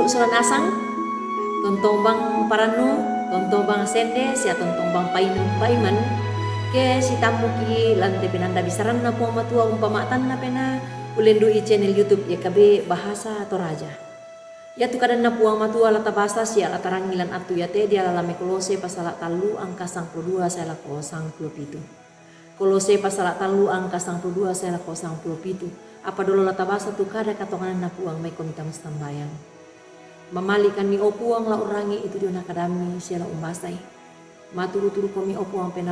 Suluk sulan asang, tontong bang paranu, tontong bang sende, sia tontong bang paiman, ke si tamu ki lante penanda bisaran na po matua umpamatan na pena ulendu i channel YouTube ya kabe bahasa Toraja. Ya tu kadan na puang matua lata bahasa sia lata rangilan atu ya te dia lalame Kolose pasal talu angka 92 saya lako 97. Kolose pasal talu angka 92 saya lako 97. Apa dulu lata bahasa tu kada katongan na puang may komita mustambayang. Mamalikan mi opuang la urangi itu dia nakadami siala umbasay. Maturu-turu komi opuang pena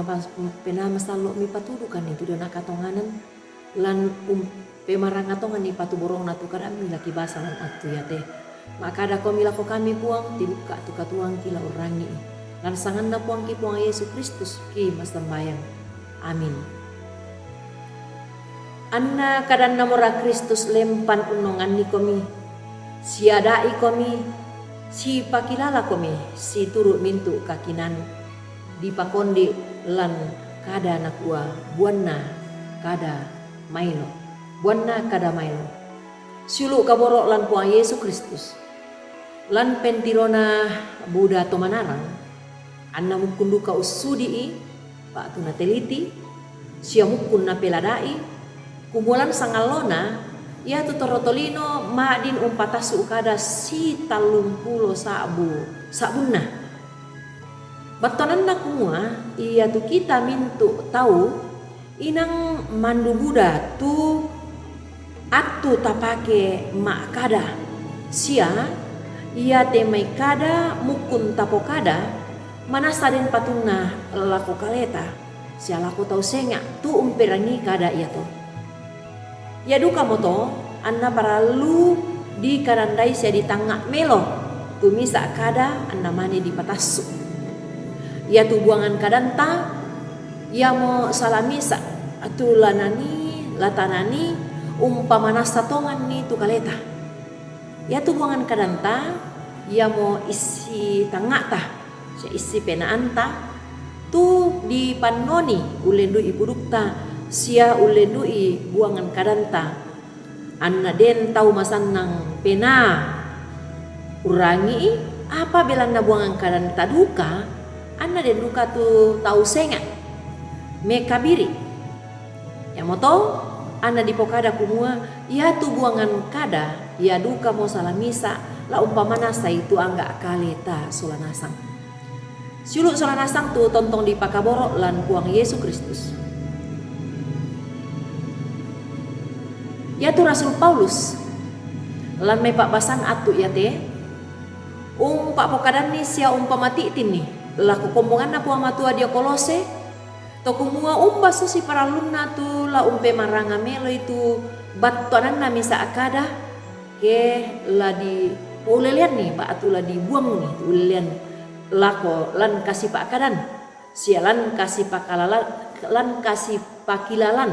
masalo mi patudukan itu dia nakatonganan lan pemarangatongan ni patu borong natu kadami laki basa lan atu ya teh. Maka ada komi lako kami puang tibuka tu katuang kila urangi. Lan sangan na puang ki puang Yesus Kristus ki mastambayang. Amin. Anna kadan namora Kristus lempan unongan ni komi. Siadai komi, si pakilala komi, si turut mintu kakinan, di pakondi lan kada nakua, buana kada mailo, Sulu kaborok lan puang Yesus Kristus, lan pentirona Buddha tomanarang, anna mukundu ka usudii, pak tuna teliti, sia mukun na peladai, kumulan sangalona. Ya tu torotolino madin umpatasu kada si 30 sabunna. Batonan na kumua iya tu kita mintu tahu inang mandu Buddha tu atu tapake mak kada sia iya temai kada mukun tapo kada mana saden patuna lako kaleta sia lako tau senga tu umperangi kada iya to. Ya duka moto anna paralu di karandai sia di tangga melo tumisa kada anna mane di patasu. Ya tu buangan kadanta ya mo salamisa atu latanani umpamana satongan ni tu kaleta. Ya tu buangan kadanta ya mo isi tangata sia isi penaanta tu di panoni ulendu ipudukta sia ulendui buangan kadanta anna den tau masannang pena urangi apa belanda buangan kadanta duka anna den duka tu tau senga me kabiri ya moto anna dipokada kumua ya tu buangan kada ya duka mo salamisa la umpamana sa itu angga kaleta solanasang suluk solanasang tu tontong di pakaboro lan puang Yesus Kristus. Ya tu Rasul Paulus lan may pakbasan atu ya te pak pokadan ni sia umpamati tin ni laku kombongan na puang matua dia Kolose to kumua umbaso si paralunna tu la umpe maranga melo itu battonan na misa akada ke la di ulelian ni ba atu la dibuang ni ulelian lako lan kasih pakadan sia lan kasih pakalalan lan kasih pakilalan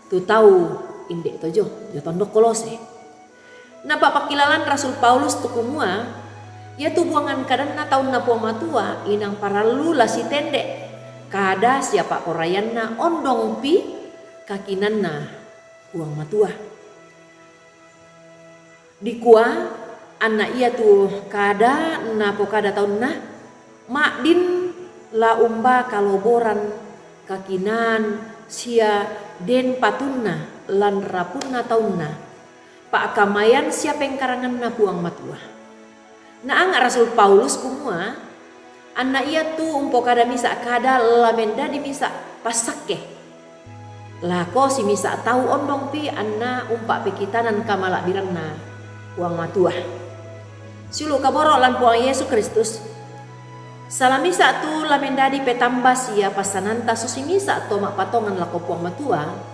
tu tahu indek tojo tondok Kolose. Napa pakilalan Rasul Paulus tu kumua ya tu buangan kadan na taun na puang matua inang paralu la si tende kada siapa orayan na ondong pi kakinan na puang matua. Dikua anak ia tu kada na pokada taun na makdin la umba kaloboran kakinan sia den patunna lan rapunna taunna pak kamayan siapa yang karangan na puang matua. Na ang Rasul Paulus kumua anna ia tu umpo kada misa kada lamenda di misa pasake. Lako si misa tahu ondong pi anna umpak pekitanan kamala biranna puang matua. Sulu kaboro lan puang Yesus Kristus. Salamisa tu lamenda di petamba sia pasananta susimisa to mak patongan lako puang matua.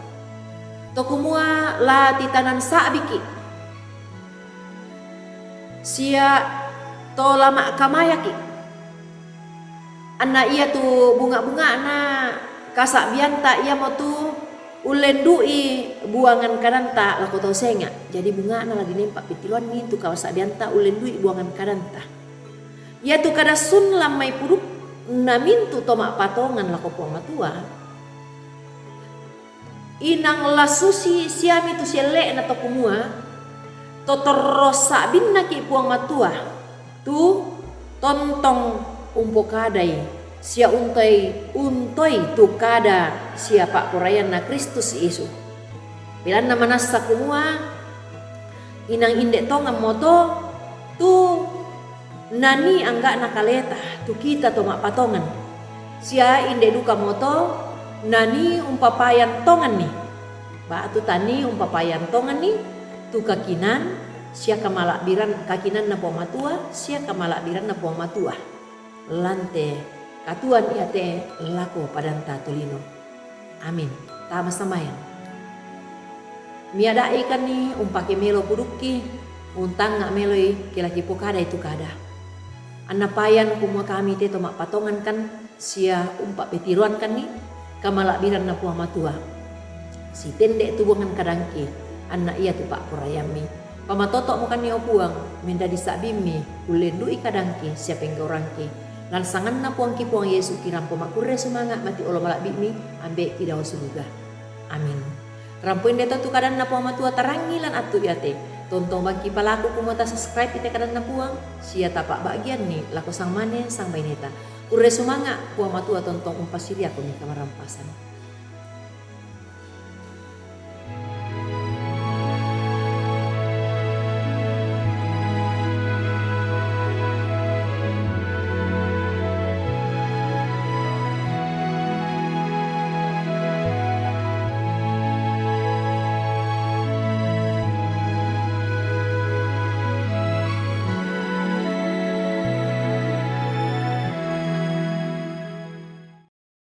To kumua la titanan saabiki sia to lama kamayaki anna ia tu bunga-bunga na kasak bianta ia mau tu ulendui buangan kadanta lako tau senga jadi bunga na lagi nempak pitiluan ni tu kasak bianta ulendui buangan kadanta ia tu kada sun lamai puduk na mintu to mak patongan lako puang matua. Inang lasusi siami tu sielek na to kumua totorosa binna ki puang matua tu tontong umpo kadai sia untoi tu kada sia pak porayan na Kristus Yesus. Bilan na manasa kumua inang indek tonga moto tu nani angga nakaleta tu kita to mak patongan sia indek duka moto nani umpapayan tongan ni ba tu tani umpapayan tongan ni tu kakinan sia kamalakbiran kakinan na puang matua sia kamalakbiran na puang matua lante katuan ia te lako padanta tolino. Amin. Tama samayan. Miada ikan ni umpake melo puduki untang ngak meloi kilaki pokada itu kada. Anapayan kumua kami te tomak patongan kan sia umpak petiruan kan ni kamalakbiran na puang matua. Si tendek tubuangan kadangki anak ia tu pak porayami. Pamatotok mukan ni opuang menda disabimi ulendu ikadangki siapa yang orangki. Lan sangan na puang ki puang Yesus kiram pomakure semangat mati olo malak bimi ambek kidau surga. Amin. Rampuin deta tu kadan na puang matua tarangi lan atu yate. Tontong bagi palaku kumota subscribe ite kadan na puang. Sia tapak bagian ni lako sang mane sang baineta. Kure semangat puang matua tontong umpasiri aku ni kamarampasan.